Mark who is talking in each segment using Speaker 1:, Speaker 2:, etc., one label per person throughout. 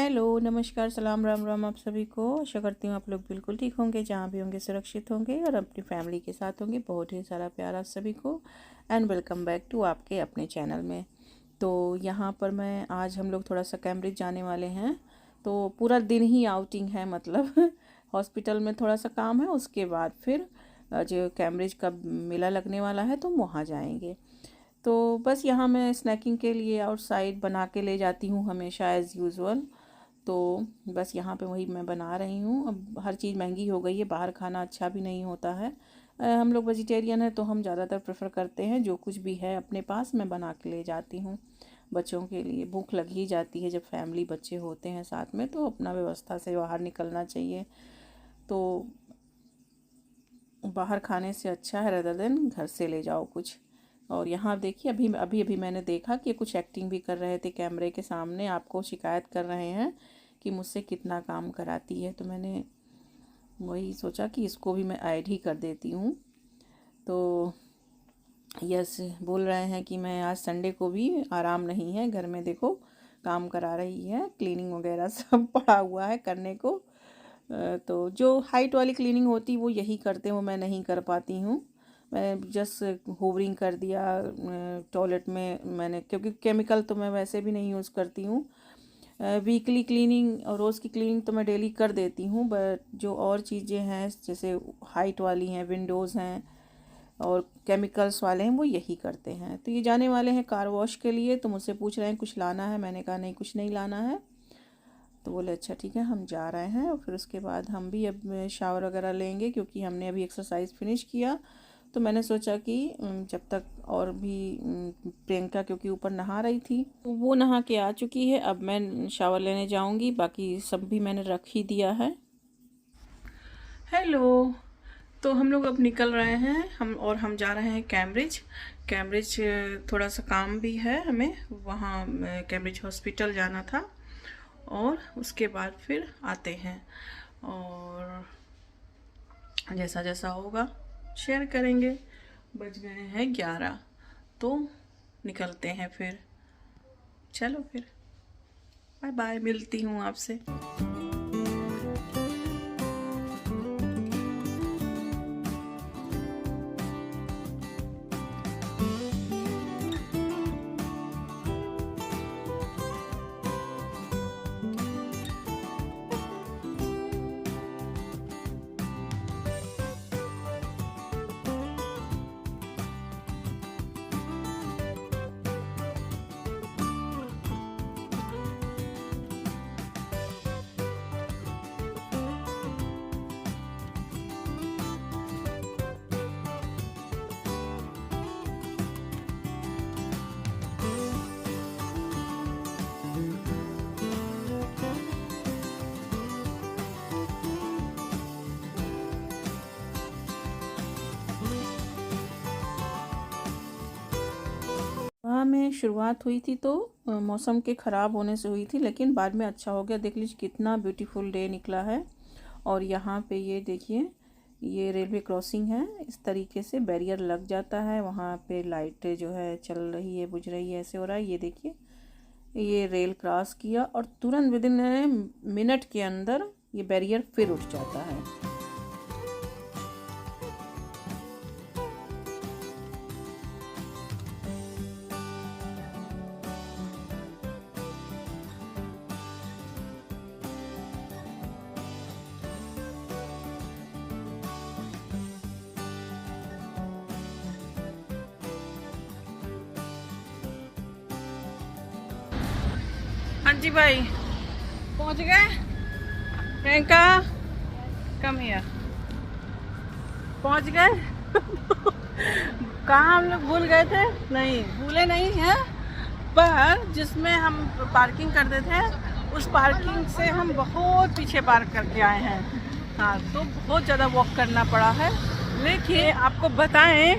Speaker 1: Hello, नमस्कार, सलाम, राम राम आप सभी को। आशा करती हूँ आप लोग बिल्कुल ठीक होंगे, जहाँ भी होंगे सुरक्षित होंगे और अपनी फैमिली के साथ होंगे। बहुत ही सारा प्यार आप सभी को एंड वेलकम बैक टू आपके अपने चैनल में। तो यहाँ पर मैं आज हम लोग थोड़ा सा कैम्ब्रिज जाने वाले हैं। तो पूरा दिन ही आउटिंग है, मतलब हॉस्पिटल में थोड़ा सा काम है, उसके बाद फिर जो कैम्ब्रिज का मेला लगने वाला है तो वहाँ जाएंगे। तो बस यहाँ मैं स्नैकिंग के लिए आउटसाइड बना के ले जाती हूँ हमेशा एज़ यूजुअल। तो बस यहाँ पे वही मैं बना रही हूँ। अब हर चीज़ महंगी हो गई है, बाहर खाना अच्छा भी नहीं होता है। हम लोग वेजिटेरियन हैं तो हम ज़्यादातर प्रेफर करते हैं जो कुछ भी है अपने पास मैं बना के ले जाती हूँ। बच्चों के लिए भूख लग ही जाती है, जब फैमिली बच्चे होते हैं साथ में तो अपना व्यवस्था से बाहर निकलना चाहिए। तो बाहर खाने से अच्छा है रेदर देन घर से ले जाओ कुछ। और यहाँ देखिए, अभी अभी अभी मैंने देखा कि कुछ एक्टिंग भी कर रहे थे कैमरे के सामने, आपको शिकायत कर रहे हैं कि मुझसे कितना काम कराती है। तो मैंने वही सोचा कि इसको भी मैं ऐड ही कर देती हूँ। तो यस, बोल रहे हैं कि मैं आज संडे को भी आराम नहीं है, घर में देखो काम करा रही है, क्लीनिंग वगैरह सब पड़ा हुआ है करने को। तो जो हाइट वाली क्लीनिंग होती वो यही करते हैं, वो मैं नहीं कर पाती हूँ। मैं जस्ट होवरिंग कर दिया टॉयलेट में मैंने, क्योंकि केमिकल तो मैं वैसे भी नहीं यूज़ करती हूँ। वीकली क्लीनिंग और रोज़ की क्लीनिंग तो मैं डेली कर देती हूँ, बट जो और चीज़ें हैं जैसे हाइट वाली हैं, विंडोज़ हैं और केमिकल्स वाले हैं, वो यही करते हैं। तो ये जाने वाले हैं कार वॉश के लिए, तो मुझसे पूछ रहे हैं कुछ लाना है। मैंने कहा नहीं, कुछ नहीं लाना है। तो बोले अच्छा ठीक है, हम जा रहे हैं। और फिर उसके बाद हम भी अब शावर वगैरह लेंगे, क्योंकि हमने अभी एक्सरसाइज फिनिश किया। तो मैंने सोचा कि जब तक और भी प्रियंका क्योंकि ऊपर नहा रही थी, तो वो नहा के आ चुकी है, अब मैं शावर लेने जाऊंगी। बाकी सब भी मैंने रख ही दिया है। हेलो, तो हम लोग अब निकल रहे हैं, हम जा रहे हैं कैम्ब्रिज। कैम्ब्रिज थोड़ा सा काम भी है हमें, वहाँ कैम्ब्रिज हॉस्पिटल जाना था और उसके बाद फिर आते हैं। और जैसा जैसा होगा शेयर करेंगे। बज गए हैं 11, तो निकलते हैं फिर। चलो फिर, बाय बाय, मिलती हूँ आपसे। वहाँ में शुरुआत हुई थी तो मौसम के ख़राब होने से हुई थी, लेकिन बाद में अच्छा हो गया। देख लीजिए कितना ब्यूटीफुल डे निकला है। और यहाँ पे ये देखिए, ये रेलवे क्रॉसिंग है, इस तरीके से बैरियर लग जाता है। वहाँ पे लाइट जो है चल रही है, बुझ रही है, ऐसे हो रहा है। ये देखिए, ये रेल क्रॉस किया और तुरंत विदिन मिनट के अंदर ये बैरियर फिर उठ जाता है। हाँ जी भाई, पहुंच गए। प्रियंका कम हियर, पहुंच गए। कहाँ हम लोग भूल गए थे? नहीं भूले नहीं हैं, पर जिसमें हम पार्किंग करते थे उस पार्किंग से हम बहुत पीछे पार्क करके आए हैं। हाँ, तो बहुत ज़्यादा वॉक करना पड़ा है। लेकिन आपको बताएं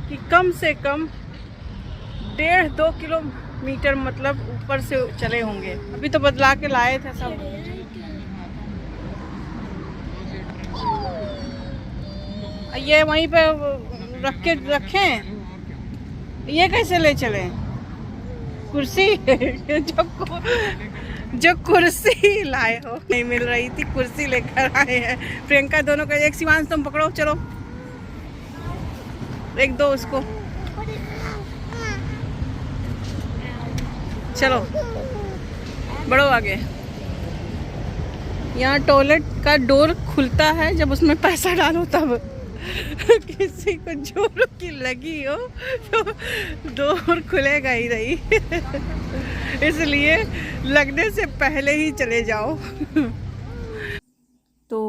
Speaker 1: कि कम से कम 1.5-2 किलोमीटर मतलब ऊपर से चले होंगे। अभी तो बदला के लाए थे सब। ये वहीं पे रखें, ये कैसे ले चलें? कुर्सी जब जो कुर्सी लाए हो नहीं मिल रही थी, कुर्सी लेकर आए हैं प्रियंका दोनों का। एक शिवांश तुम पकड़ो, चलो एक दो उसको, चलो बढ़ो आगे। यहाँ टॉयलेट का डोर खुलता है जब उसमें पैसा डालो तब। किसी को जोरों की लगी हो तो डोर खुलेगा ही नहीं। इसलिए लगने से पहले ही चले जाओ। तो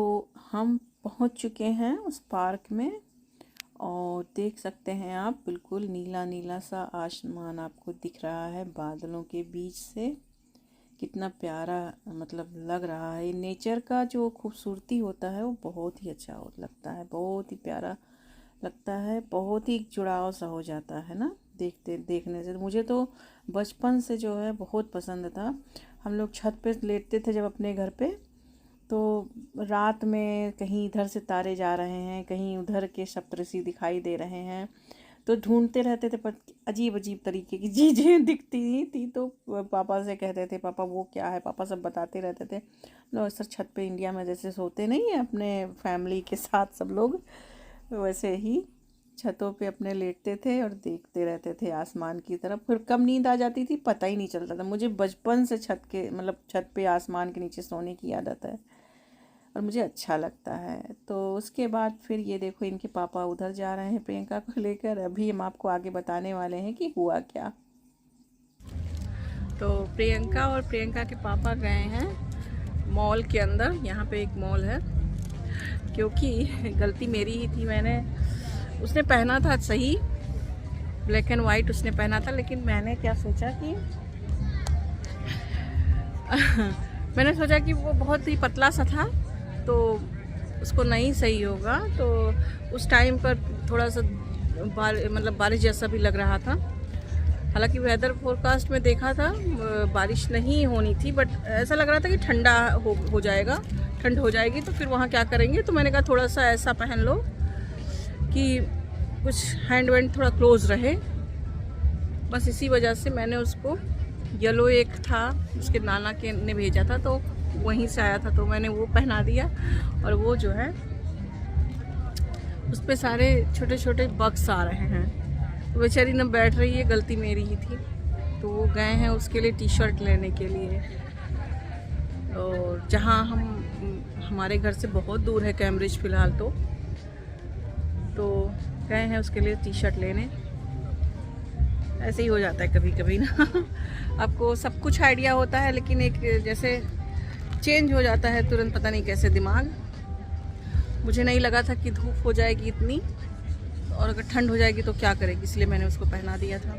Speaker 1: हम पहुंच चुके हैं उस पार्क में और देख सकते हैं आप, बिल्कुल नीला नीला सा आसमान आपको दिख रहा है बादलों के बीच से। कितना प्यारा मतलब लग रहा है। नेचर का जो खूबसूरती होता है वो बहुत ही अच्छा लगता है, बहुत ही प्यारा लगता है, बहुत ही जुड़ाव सा हो जाता है ना देखने से। मुझे तो बचपन से जो है बहुत पसंद था। हम लोग छत पे लेटते थे जब अपने घर पे, तो रात में कहीं इधर से तारे जा रहे हैं, कहीं उधर के सप्तऋषि दिखाई दे रहे हैं, तो ढूंढते रहते थे, पर अजीब अजीब तरीके की चीज़ें दिखती थी। तो पापा से कहते थे, पापा वो क्या है, पापा सब बताते रहते थे। लोग सर छत पे इंडिया में जैसे सोते नहीं है अपने फैमिली के साथ सब लोग, वैसे ही छतों पे अपने लेटते थे और देखते रहते थे आसमान की तरफ। फिर कब नींद आ जाती थी पता ही नहीं चलता था। मुझे बचपन से छत पे आसमान के नीचे सोने की आदत है और मुझे अच्छा लगता है। तो उसके बाद फिर ये देखो, इनके पापा उधर जा रहे हैं प्रियंका को लेकर। अभी हम आपको आगे बताने वाले हैं कि हुआ क्या। तो प्रियंका और प्रियंका के पापा गए हैं मॉल के अंदर। यहाँ पे एक मॉल है, क्योंकि गलती मेरी ही थी। उसने पहना था सही, ब्लैक एंड वाइट उसने पहना था, लेकिन मैंने क्या सोचा कि मैंने सोचा कि वो बहुत ही पतला सा था तो उसको नहीं सही होगा। तो उस टाइम पर थोड़ा सा बारिश जैसा भी लग रहा था। हालांकि वेदर फोरकास्ट में देखा था बारिश नहीं होनी थी, बट ऐसा लग रहा था कि ठंडा हो जाएगा, ठंड हो जाएगी तो फिर वहाँ क्या करेंगे। तो मैंने कहा थोड़ा सा ऐसा पहन लो कि कुछ हैंड वैंड थोड़ा क्लोज रहे। बस इसी वजह से मैंने उसको, येलो एक था उसके नाना के ने भेजा था तो वहीं से आया था, तो मैंने वो पहना दिया। और वो जो है उस पे सारे छोटे छोटे बग्स आ रहे हैं, तो बेचारी न बैठ रही है, गलती मेरी ही थी। तो वो गए हैं उसके लिए टी शर्ट लेने के लिए, और जहाँ हमारे घर से बहुत दूर है कैम्ब्रिज फ़िलहाल तो गए हैं उसके लिए टी शर्ट लेने। ऐसे ही हो जाता है कभी कभी ना। आपको सब कुछ आइडिया होता है, लेकिन एक जैसे चेंज हो जाता है तुरंत, पता नहीं कैसे दिमाग। मुझे नहीं लगा था कि धूप हो जाएगी इतनी, और अगर ठंड हो जाएगी तो क्या करेगी, इसलिए मैंने उसको पहना दिया था।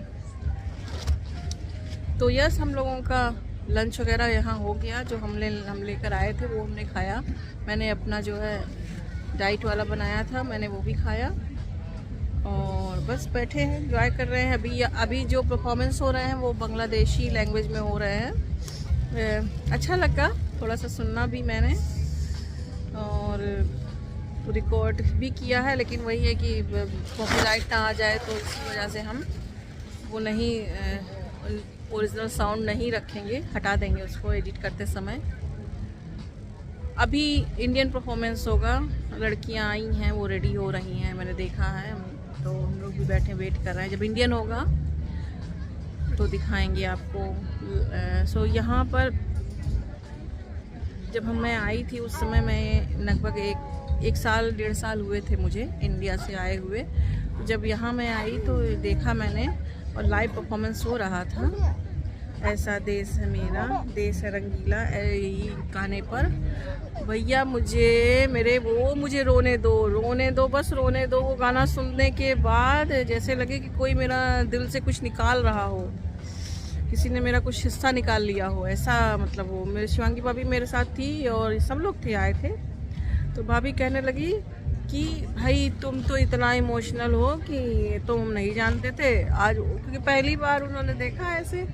Speaker 1: तो यस, हम लोगों का लंच वगैरह यहाँ हो गया। जो हम लेकर आए थे वो हमने खाया। मैंने अपना जो है डाइट वाला बनाया था, मैंने वो भी खाया, और बस बैठे हैं, एंजॉय कर रहे हैं। अभी जो परफॉर्मेंस हो रहे हैं वो बांग्लादेशी लैंग्वेज में हो रहे हैं। अच्छा लगा थोड़ा सा सुनना भी मैंने, और रिकॉर्ड भी किया है, लेकिन वही है कि कॉपीराइट ना आ जाए तो इसी वजह से हम वो नहीं, ओरिजिनल साउंड नहीं रखेंगे, हटा देंगे उसको एडिट करते समय। अभी इंडियन परफॉर्मेंस होगा, लड़कियां आई हैं, वो रेडी हो रही हैं, मैंने देखा है। तो हम लोग भी बैठे वेट कर रहे हैं, जब इंडियन होगा तो दिखाएंगे आपको। सो यहाँ पर जब मैं आई थी उस समय मैं लगभग एक साल 1.5 साल हुए थे मुझे इंडिया से आए हुए। तो जब यहाँ मैं आई तो देखा मैंने, और लाइव परफॉर्मेंस हो रहा था। ऐसा देश है मेरा, देश है रंगीला, गाने पर भैया मुझे रोने दो, बस रोने दो। वो गाना सुनने के बाद जैसे लगे कि कोई मेरा दिल से कुछ निकाल रहा हो, किसी ने मेरा कुछ हिस्सा निकाल लिया हो, ऐसा मतलब। वो मेरे शिवांगी भाभी मेरे साथ थी और सब लोग थे, आए थे। तो भाभी कहने लगी कि भाई तुम तो इतना इमोशनल हो कि तुम हम नहीं जानते थे आज, क्योंकि पहली बार उन्होंने देखा ऐसे।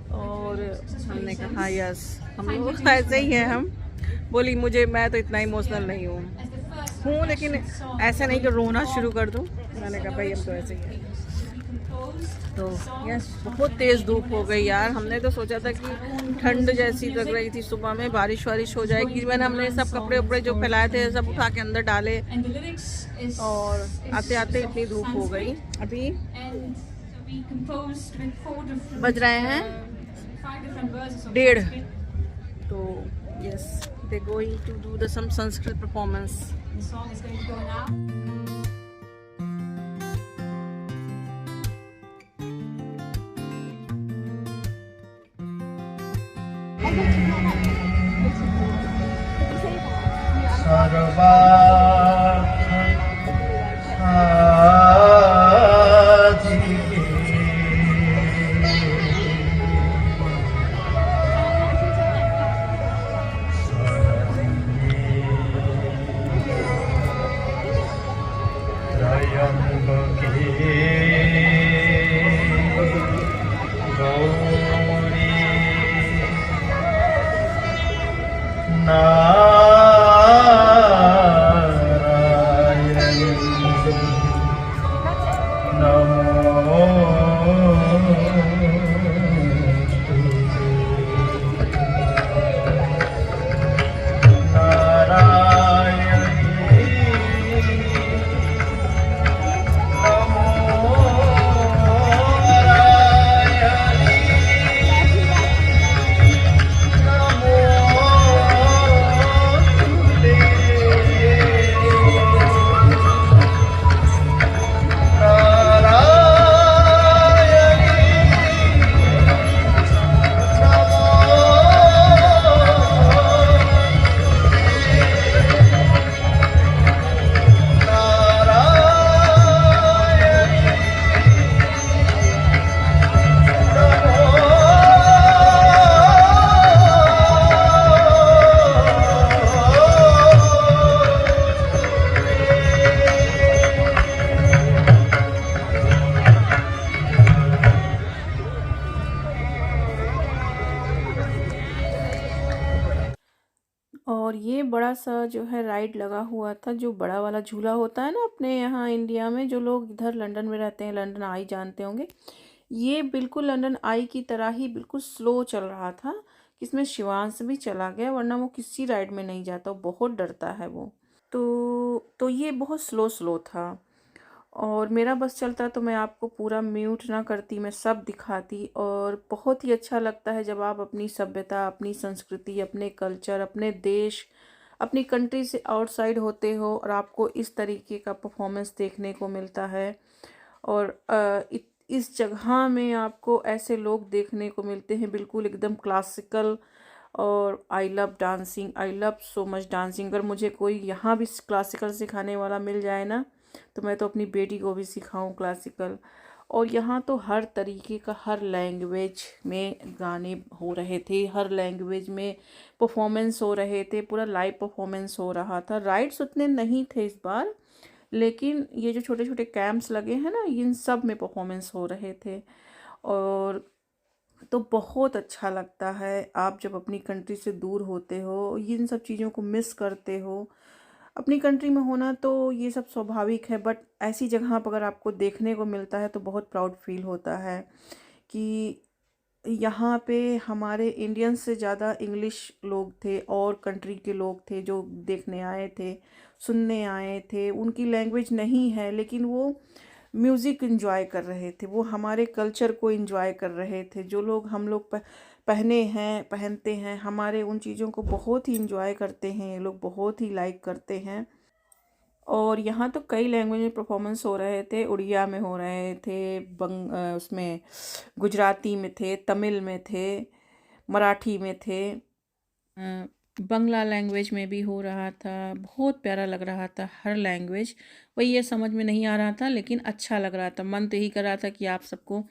Speaker 1: और हमने कहा यस, हम लोग ऐसे ही हैं। हम बोली मैं तो इतना इमोशनल नहीं हूँ, लेकिन ऐसा नहीं कि रोना शुरू कर दूँ। मैंने कहा भाई हम तो ऐसे ही हैं। तो यस, बहुत तेज़ धूप हो गई यार। हमने तो सोचा था कि ठंड जैसी लग रही थी, सुबह में बारिश वारिश हो जाएगी। मैंने हमने सब कपड़े उपड़े जो फैलाए थे सब उठा के अंदर डाले, और आते आते इतनी धूप हो गई। अभी बज रहे हैं 1:30। तो yes, they going to do the some Sanskrit performance. और ये बड़ा सा जो है राइड लगा हुआ था, जो बड़ा वाला झूला होता है ना अपने यहाँ इंडिया में, जो लोग इधर लंदन में रहते हैं, लंदन आई जानते होंगे। ये बिल्कुल लंदन आई की तरह ही बिल्कुल स्लो चल रहा था, इसमें शिवांश भी चला गया, वरना वो किसी राइड में नहीं जाता, वो बहुत डरता है वो। तो ये बहुत स्लो स्लो था, और मेरा बस चलता तो मैं आपको पूरा म्यूट ना करती, मैं सब दिखाती। और बहुत ही अच्छा लगता है जब आप अपनी सभ्यता, अपनी संस्कृति, अपने कल्चर, अपने देश, अपनी कंट्री से आउटसाइड होते हो और आपको इस तरीके का परफॉर्मेंस देखने को मिलता है। और इस जगह में आपको ऐसे लोग देखने को मिलते हैं बिल्कुल एकदम क्लासिकल। और I love dancing, I love so much dancing. अगर मुझे कोई यहाँ भी क्लासिकल सिखाने वाला मिल जाए ना, तो मैं तो अपनी बेटी को भी सिखाऊं क्लासिकल। और यहाँ तो हर तरीके का, हर लैंग्वेज में गाने हो रहे थे, हर लैंग्वेज में परफॉर्मेंस हो रहे थे, पूरा लाइव परफॉर्मेंस हो रहा था। राइड्स उतने नहीं थे इस बार, लेकिन ये जो छोटे छोटे कैंप्स लगे हैं ना, इन सब में परफॉर्मेंस हो रहे थे। और तो बहुत अच्छा लगता है, आप जब अपनी कंट्री से दूर होते हो, इन सब चीज़ों को मिस करते हो। अपनी कंट्री में होना तो ये सब स्वाभाविक है, बट ऐसी जगह पर अगर आपको देखने को मिलता है तो बहुत प्राउड फील होता है कि यहाँ पे हमारे इंडियंस से ज़्यादा इंग्लिश लोग थे और कंट्री के लोग थे जो देखने आए थे, सुनने आए थे। उनकी लैंग्वेज नहीं है, लेकिन वो म्यूज़िक एंजॉय कर रहे थे, वो हमारे कल्चर को एंजॉय कर रहे थे। जो लोग हम लोग पहने हैं, पहनते हैं, हमारे उन चीज़ों को बहुत ही एंजॉय करते हैं, ये लोग बहुत ही लाइक करते हैं। और यहाँ तो कई लैंग्वेज में परफॉर्मेंस हो रहे थे, उड़िया में हो रहे थे, उसमें गुजराती में थे, तमिल में थे, मराठी में थे, बंगला लैंग्वेज में भी हो रहा था। बहुत प्यारा लग रहा था हर लैंग्वेज। वही ये समझ में नहीं आ रहा था, लेकिन अच्छा लग रहा था। मन तो यही कर रहा था कि आप सबको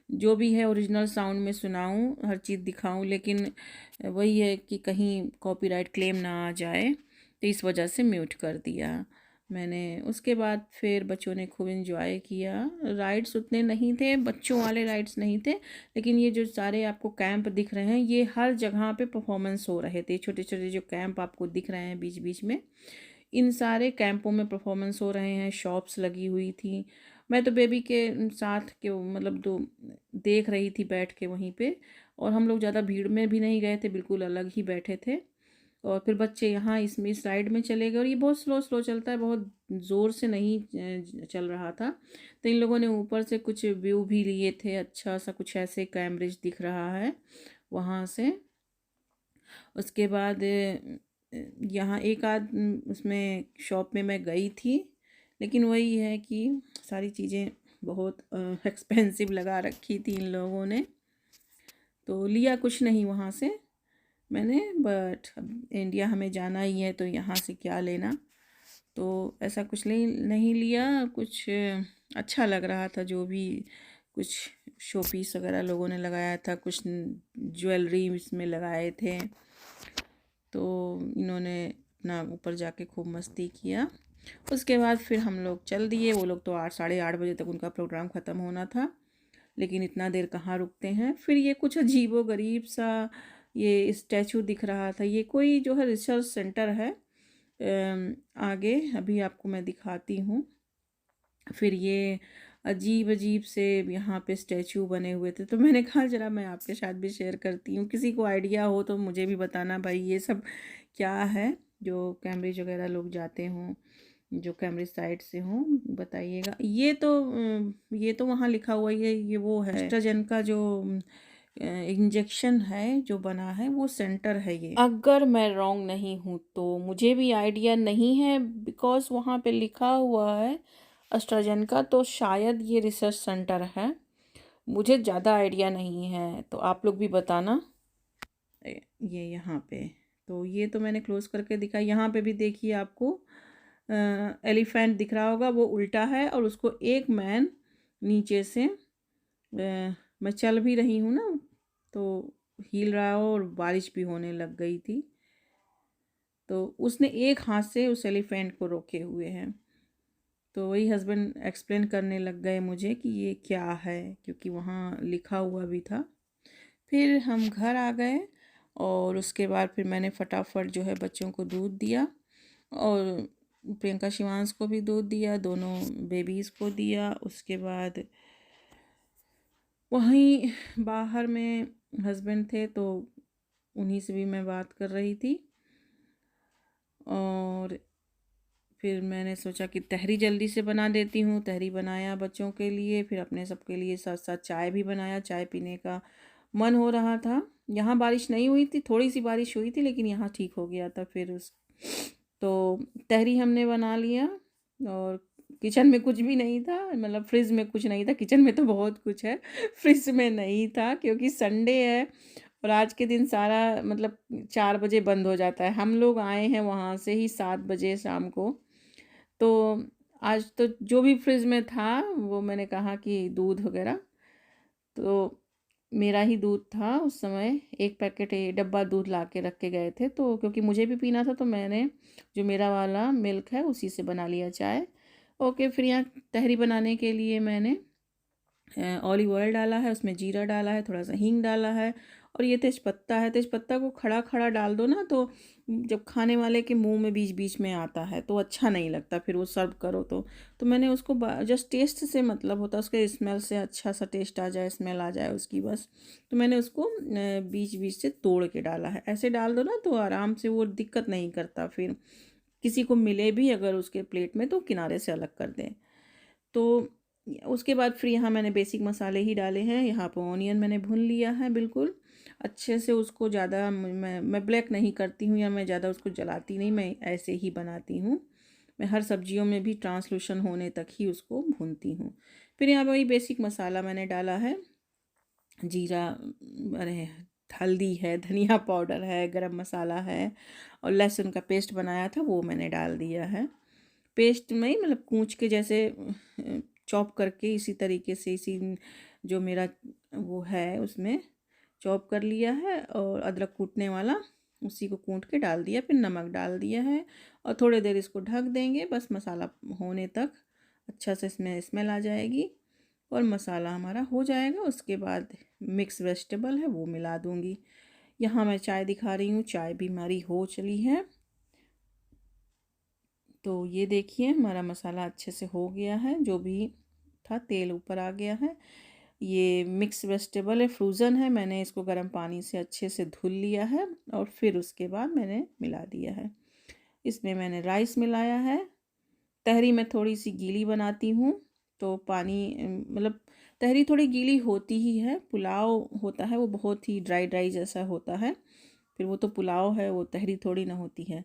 Speaker 1: जो भी है ओरिजिनल साउंड में सुनाऊं, हर चीज़ दिखाऊं, लेकिन वही है कि कहीं कॉपीराइट क्लेम ना आ जाए, तो इस वजह से म्यूट कर दिया मैंने। उसके बाद फिर बच्चों ने खूब इन्जॉय किया। राइड्स उतने नहीं थे, बच्चों वाले राइड्स नहीं थे, लेकिन ये जो सारे आपको कैंप दिख रहे हैं, ये हर जगह पे परफॉर्मेंस हो रहे थे। छोटे छोटे जो कैंप आपको दिख रहे हैं बीच बीच में, इन सारे कैंपों में परफॉर्मेंस हो रहे हैं। शॉप्स लगी हुई थी, मैं तो बेबी के साथ के मतलब दो देख रही थी बैठ के वहीं पे, और हम लोग ज़्यादा भीड़ में भी नहीं गए थे, बिल्कुल अलग ही बैठे थे। और फिर बच्चे यहाँ इसमें इस साइड में चले गए, और ये बहुत स्लो स्लो चलता है, बहुत ज़ोर से नहीं चल रहा था। तो इन लोगों ने ऊपर से कुछ व्यू भी लिए थे, अच्छा सा कुछ ऐसे कैम्ब्रिज दिख रहा है वहाँ से। उसके बाद यहाँ एक आध उसमें शॉप में मैं गई थी, लेकिन वही है कि सारी चीज़ें बहुत एक्सपेंसिव लगा रखी थी इन लोगों ने, तो लिया कुछ नहीं वहाँ से मैंने। बट अब इंडिया हमें जाना ही है तो यहाँ से क्या लेना, तो ऐसा कुछ नहीं लिया। कुछ अच्छा लग रहा था जो भी, कुछ शो पीस वगैरह लोगों ने लगाया था, कुछ ज्वेलरी इसमें लगाए थे, तो इन्होंने अपना ऊपर जाके खूब मस्ती किया। उसके बाद फिर हम लोग चल दिए। वो लोग तो 8 साढ़े 8 बजे तक उनका प्रोग्राम ख़त्म होना था, लेकिन इतना देर कहाँ रुकते हैं। फिर ये कुछ अजीबो गरीब सा ये स्टैचू दिख रहा था, ये कोई जो है रिसर्च सेंटर है। आगे अभी आपको मैं दिखाती हूँ। फिर ये अजीब अजीब से यहाँ पे स्टैचू बने हुए थे, तो मैंने कहा ज़रा मैं आपके साथ भी शेयर करती हूँ, किसी को आइडिया हो तो मुझे भी बताना भाई ये सब क्या है। जो कैम्ब्रिज वगैरह लोग जाते हों, जो कैम्ब्रिज साइड से हों, बताइएगा। ये तो वहाँ लिखा हुआ है, ये वो है एस्ट्राजेन का जो इंजेक्शन है जो बना है, वो सेंटर है ये। अगर मैं रॉन्ग नहीं हूँ तो, मुझे भी आइडिया नहीं है, बिकॉज वहाँ पे लिखा हुआ है एस्ट्राजेनेका, तो शायद ये रिसर्च सेंटर है। मुझे ज़्यादा आइडिया नहीं है, तो आप लोग भी बताना। ये यहाँ पे, तो ये तो मैंने क्लोज करके दिखाया। यहाँ पे भी देखिए आपको एलिफेंट दिख रहा होगा, वो उल्टा है, और उसको एक मैन नीचे से मैं चल भी रही हूँ ना, तो हिल रहा हो, और बारिश भी होने लग गई थी, तो उसने एक हाथ से उस एलिफेंट को रोके हुए हैं। तो वही हस्बैंड एक्सप्लेन करने लग गए मुझे कि ये क्या है, क्योंकि वहाँ लिखा हुआ भी था। फिर हम घर आ गए, और उसके बाद फिर मैंने फटाफट जो है बच्चों को दूध दिया, और प्रियंका शिवांश को भी दूध दिया, दोनों बेबीज़ को दिया। उसके बाद वहीं बाहर में हस्बैंड थे, तो उन्हीं से भी मैं बात कर रही थी। और फिर मैंने सोचा कि तहरी जल्दी से बना देती हूँ, तहरी बनाया बच्चों के लिए, फिर अपने सबके लिए साथ साथ चाय भी बनाया। चाय पीने का मन हो रहा था। यहाँ बारिश नहीं हुई थी, थोड़ी सी बारिश हुई थी, लेकिन यहाँ ठीक हो गया था। फिर उस तो तहरी हमने बना लिया, और किचन में कुछ भी नहीं था, मतलब फ्रिज में कुछ नहीं था, किचन में तो बहुत कुछ है, फ्रिज में नहीं था, क्योंकि संडे है और आज के दिन सारा मतलब 4 बजे बंद हो जाता है। हम लोग आए हैं वहाँ से ही 7 बजे शाम को, तो आज तो जो भी फ्रिज में था वो मैंने कहा कि दूध वगैरह, तो मेरा ही दूध था उस समय, एक पैकेट डब्बा दूध ला के रख के गए थे, तो क्योंकि मुझे भी पीना था, तो मैंने जो मेरा वाला मिल्क है उसी से बना लिया चाय। ओके, फिर यहाँ तहरी बनाने के लिए मैंने ऑलिव ऑयल डाला है, उसमें जीरा डाला है, थोड़ा सा हींग डाला है, और ये तेज़पत्ता है। तेज़पत्ता को खड़ा खड़ा डाल दो ना, तो जब खाने वाले के मुंह में बीच बीच में आता है तो अच्छा नहीं लगता, फिर वो सर्व करो तो मैंने उसको जस्ट टेस्ट से मतलब होता है, उसके स्मेल से अच्छा सा टेस्ट आ जाए, स्मेल आ जाए उसकी बस, तो मैंने उसको बीच बीच से तोड़ के डाला है। ऐसे डाल दो ना तो आराम से, वो दिक्कत नहीं करता। फिर किसी को मिले भी अगर उसके प्लेट में, तो किनारे से अलग कर दें। तो उसके बाद फिर यहाँ मैंने बेसिक मसाले ही डाले हैं। यहाँ पर ऑनियन मैंने भून लिया है बिल्कुल अच्छे से, उसको ज़्यादा मैं ब्लैक नहीं करती हूँ, या मैं ज़्यादा उसको जलाती नहीं, मैं ऐसे ही बनाती हूँ। मैं हर सब्जियों में भी ट्रांसलूशन होने तक ही उसको भूनती हूँ। फिर यहाँ पर वही बेसिक मसाला मैंने डाला है, जीरा, अरे हल्दी है, धनिया पाउडर है, गरम मसाला है, और लहसुन का पेस्ट बनाया था वो मैंने डाल दिया है। पेस्ट में ही मतलब कूच के जैसे चॉप करके, इसी तरीके से, इसी जो मेरा वो है उसमें चॉप कर लिया है, और अदरक कूटने वाला उसी को कूट के डाल दिया, फिर नमक डाल दिया है, और थोड़ी देर इसको ढक देंगे बस मसाला होने तक, अच्छा से इसमें स्मेल आ जाएगी और मसाला हमारा हो जाएगा। उसके बाद मिक्स वेजिटेबल है वो मिला दूँगी। यहाँ मैं चाय दिखा रही हूँ, चाय भी हमारी हो चली है। तो ये देखिए हमारा मसाला अच्छे से हो गया है, जो भी था, तेल ऊपर आ गया है। ये मिक्स वेजिटेबल है, फ्रोज़न है। मैंने इसको गर्म पानी से अच्छे से धुल लिया है और फिर उसके बाद मैंने मिला दिया है। इसमें मैंने राइस मिलाया है। तहरी मैं थोड़ी सी गीली बनाती हूँ, तो पानी मतलब तहरी थोड़ी गीली होती ही है। पुलाव होता है वो बहुत ही ड्राई ड्राई जैसा होता है, फिर वो तो पुलाव है, वो तहरी थोड़ी ना होती है।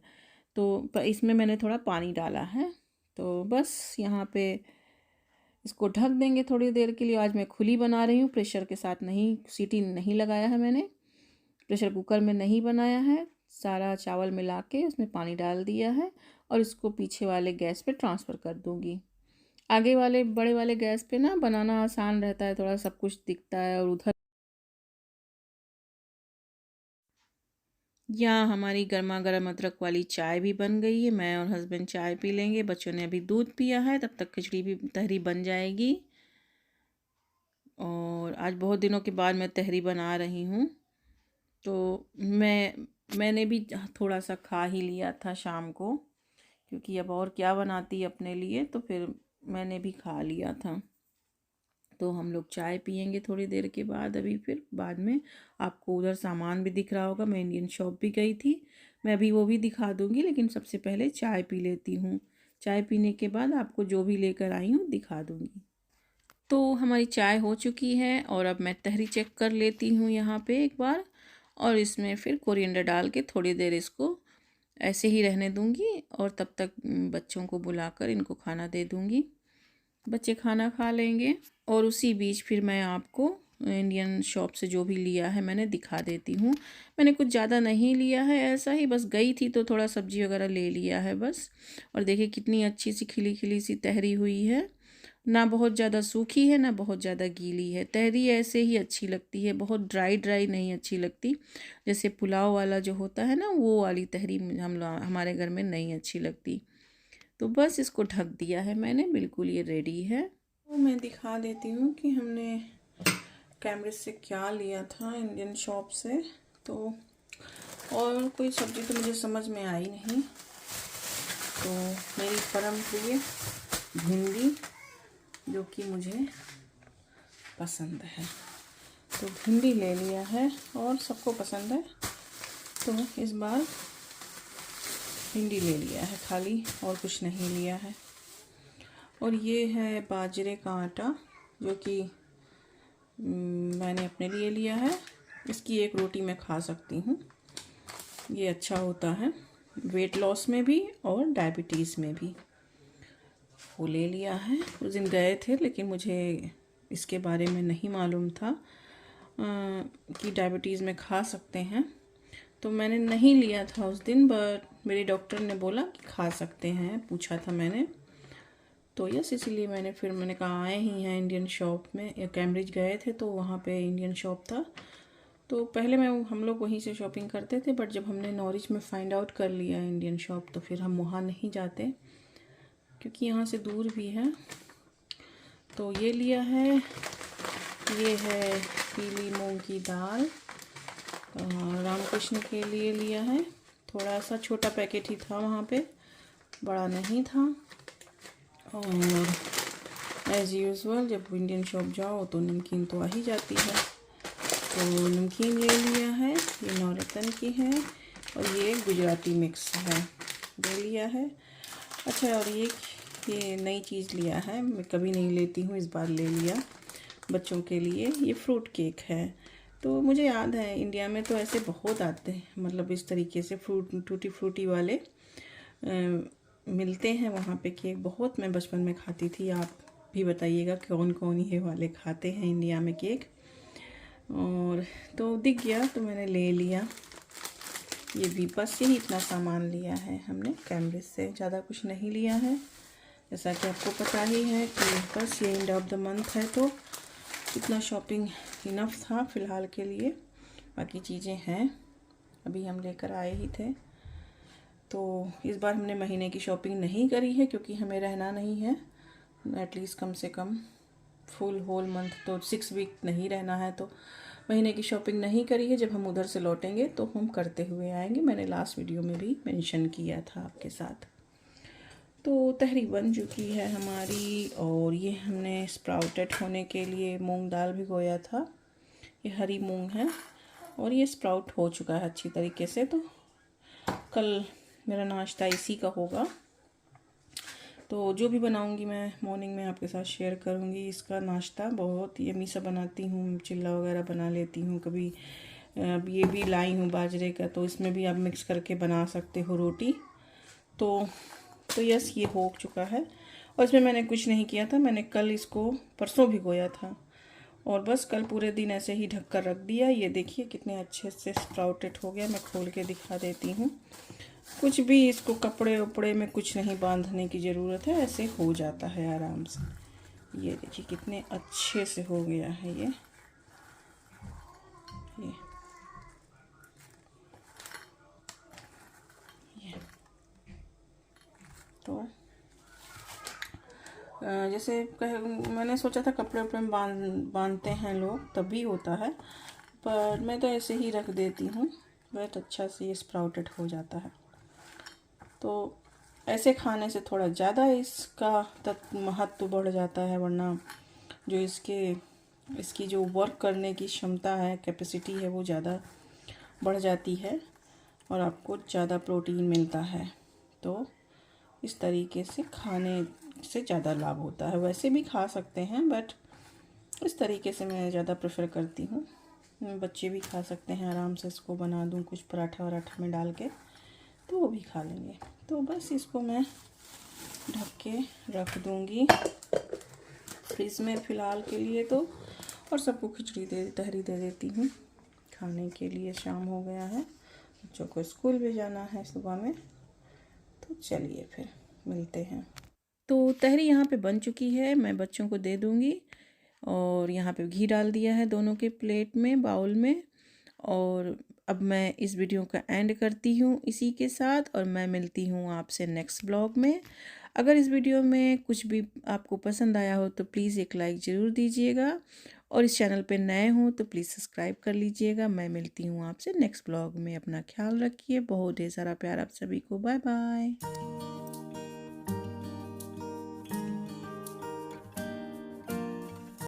Speaker 1: तो इसमें मैंने थोड़ा पानी डाला है। तो बस यहाँ पे इसको ढक देंगे थोड़ी देर के लिए। आज मैं खुली बना रही हूँ, प्रेशर के साथ नहीं, सीटी नहीं लगाया है मैंने, प्रेशर कुकर में नहीं बनाया है। सारा चावल मिला के उसमें पानी डाल दिया है और इसको पीछे वाले गैस पे ट्रांसफ़र कर दूँगी। आगे वाले बड़े वाले गैस पे ना बनाना आसान रहता है, थोड़ा सब कुछ दिखता है। और उधर यहाँ हमारी गर्मा गर्म अदरक वाली चाय भी बन गई है। मैं और हस्बैंड चाय पी लेंगे, बच्चों ने अभी दूध पिया है, तब तक खिचड़ी भी तहरी बन जाएगी। और आज बहुत दिनों के बाद मैं तहरी बना रही हूँ, तो मैंने भी थोड़ा सा खा ही लिया था शाम को, क्योंकि अब और क्या बनाती अपने लिए, तो फिर मैंने भी खा लिया था। तो हम लोग चाय पियेंगे थोड़ी देर के बाद। अभी फिर बाद में आपको उधर सामान भी दिख रहा होगा, मैं इंडियन शॉप भी गई थी, मैं अभी वो भी दिखा दूँगी, लेकिन सबसे पहले चाय पी लेती हूँ। चाय पीने के बाद आपको जो भी लेकर आई हूँ दिखा दूँगी। तो हमारी चाय हो चुकी है और अब मैं तहरी चेक कर लेती हूँ यहाँ पे एक बार, और इसमें फिर कोरिएंडर डाल के थोड़ी देर इसको ऐसे ही रहने दूँगी और तब तक बच्चों को बुलाकर इनको खाना दे दूँगी। बच्चे खाना खा लेंगे और उसी बीच फिर मैं आपको इंडियन शॉप से जो भी लिया है मैंने दिखा देती हूँ। मैंने कुछ ज़्यादा नहीं लिया है, ऐसा ही बस गई थी तो थोड़ा सब्जी वगैरह ले लिया है बस। और देखिए कितनी अच्छी सी खिली खिली सी तहरी हुई है, ना बहुत ज़्यादा सूखी है ना बहुत ज़्यादा गीली है। तहरी ऐसे ही अच्छी लगती है, बहुत ड्राई ड्राई नहीं अच्छी लगती। जैसे पुलाव वाला जो होता है ना, वो वाली तहरी हमारे घर में नहीं अच्छी लगती। तो बस इसको ढक दिया है मैंने, बिल्कुल ये रेडी है। तो मैं दिखा देती हूँ कि हमने कैमरे से क्या लिया था इंडियन शॉप से। तो और कोई सब्ज़ी तो मुझे समझ में आई नहीं, तो मेरी परम प्रिय भिंडी जो कि मुझे पसंद है, तो भिंडी ले लिया है और सबको पसंद है, तो इस बार भिंडी ले लिया है खाली, और कुछ नहीं लिया है। और ये है बाजरे का आटा जो कि मैंने अपने लिए लिया है। इसकी एक रोटी मैं खा सकती हूँ, ये अच्छा होता है वेट लॉस में भी और डायबिटीज़ में भी। वो ले लिया है, उस दिन गए थे लेकिन मुझे इसके बारे में नहीं मालूम था कि डायबिटीज़ में खा सकते हैं, तो मैंने नहीं लिया था उस दिन। बट मेरे डॉक्टर ने बोला कि खा सकते हैं, पूछा था मैंने, तो यस, इसीलिए मैंने कहा आए ही हैं इंडियन शॉप में, या कैम्ब्रिज गए थे तो वहाँ पे इंडियन शॉप था। तो पहले हम लोग वहीं से शॉपिंग करते थे, बट जब हमने नॉरिच में फाइंड आउट कर लिया इंडियन शॉप, तो फिर हम वहाँ नहीं जाते क्योंकि यहाँ से दूर भी है। तो ये लिया है, ये है पीली मूंग की दाल, रामकृष्ण के लिए लिया है। थोड़ा सा छोटा पैकेट ही था वहाँ पे, बड़ा नहीं था। और एज़ यूजुअल जब इंडियन शॉप जाओ तो नमकीन तो आ ही जाती है, तो नमकीन ले लिया है, ये नौरतन की है, और ये गुजराती मिक्स है, ले लिया है। अच्छा, और ये नई चीज़ लिया है, मैं कभी नहीं लेती हूँ, इस बार ले लिया बच्चों के लिए। ये फ्रूट केक है। तो मुझे याद है इंडिया में तो ऐसे बहुत आते हैं, मतलब इस तरीके से टूटी फ्रूटी वाले मिलते हैं वहाँ पे केक, बहुत मैं बचपन में खाती थी। आप भी बताइएगा कौन कौन ये वाले खाते हैं इंडिया में केक। और तो दिख गया तो मैंने ले लिया। ये भी बस यही इतना सामान लिया है हमने कैम्ब्रिज से, ज़्यादा कुछ नहीं लिया है। जैसा कि आपको पता ही है कि बस ये एंड ऑफ द मंथ है, तो इतना शॉपिंग इनफ था फ़िलहाल के लिए। बाकी चीज़ें हैं, अभी हम लेकर आए ही थे। तो इस बार हमने महीने की शॉपिंग नहीं करी है क्योंकि हमें रहना नहीं है, एटलीस्ट कम से कम फुल होल मंथ तो 6 वीक नहीं रहना है, तो महीने की शॉपिंग नहीं करी है। जब हम उधर से लौटेंगे तो हम करते हुए आएंगे, मैंने लास्ट वीडियो में भी मेंशन किया था आपके साथ। तो तहरी बन चुकी है हमारी। और ये हमने स्प्राउटेड होने के लिए मूंग दाल भिगोया था, ये हरी मूंग है और ये स्प्राउट हो चुका है अच्छी तरीके से। तो कल मेरा नाश्ता इसी का होगा। तो जो भी बनाऊंगी मैं मॉर्निंग में आपके साथ शेयर करूंगी। इसका नाश्ता बहुत यम्मी सा बनाती हूँ, चिल्ला वगैरह बना लेती हूँ कभी। अब ये भी लाई हूँ बाजरे का, तो इसमें भी आप मिक्स करके बना सकते हो रोटी। तो यस, ये हो चुका है। और इसमें मैंने कुछ नहीं किया था, मैंने कल इसको परसों भिगोया था और बस कल पूरे दिन ऐसे ही ढक कर रख दिया। ये देखिए कितने अच्छे से स्प्राउटेड हो गया। मैं खोल के दिखा देती हूँ। कुछ भी इसको कपड़े उपड़े में कुछ नहीं बांधने की ज़रूरत है, ऐसे हो जाता है आराम से। ये देखिए कितने अच्छे से हो गया है ये। तो जैसे मैंने सोचा था कपड़े उपड़े में बांधते हैं लोग तभी होता है, पर मैं तो ऐसे ही रख देती हूँ। बहुत अच्छा से ये स्प्राउटेड हो जाता है। तो ऐसे खाने से थोड़ा ज़्यादा इसका महत्व बढ़ जाता है, वरना जो इसकी जो वर्क करने की क्षमता है, कैपेसिटी है, वो ज़्यादा बढ़ जाती है और आपको ज़्यादा प्रोटीन मिलता है। तो इस तरीके से खाने से ज़्यादा लाभ होता है। वैसे भी खा सकते हैं, बट इस तरीके से मैं ज़्यादा प्रेफर करती हूँ। बच्चे भी खा सकते हैं, आराम से इसको बना दूँ कुछ पराठा वराठा में डाल के, तो वो भी खा लेंगे। तो बस इसको मैं ढक के रख दूँगी फ्रिज में फ़िलहाल के लिए। तो और सबको तहरी दे देती हूँ खाने के लिए। शाम हो गया है, बच्चों को स्कूल भी जाना है सुबह में। तो चलिए फिर मिलते हैं। तो तहरी यहाँ पे बन चुकी है, मैं बच्चों को दे दूँगी। और यहाँ पे घी डाल दिया है दोनों के प्लेट में, बाउल में। और अब मैं इस वीडियो का एंड करती हूँ इसी के साथ, और मैं मिलती हूँ आपसे नेक्स्ट ब्लॉग में। अगर इस वीडियो में कुछ भी आपको पसंद आया हो तो प्लीज़ एक लाइक ज़रूर दीजिएगा, और इस चैनल पे नए हो तो प्लीज़ सब्सक्राइब कर लीजिएगा। मैं मिलती हूँ आपसे नेक्स्ट ब्लॉग में। अपना ख्याल रखिए, बहुत ढेर सारा प्यार आप सभी को। Bye bye.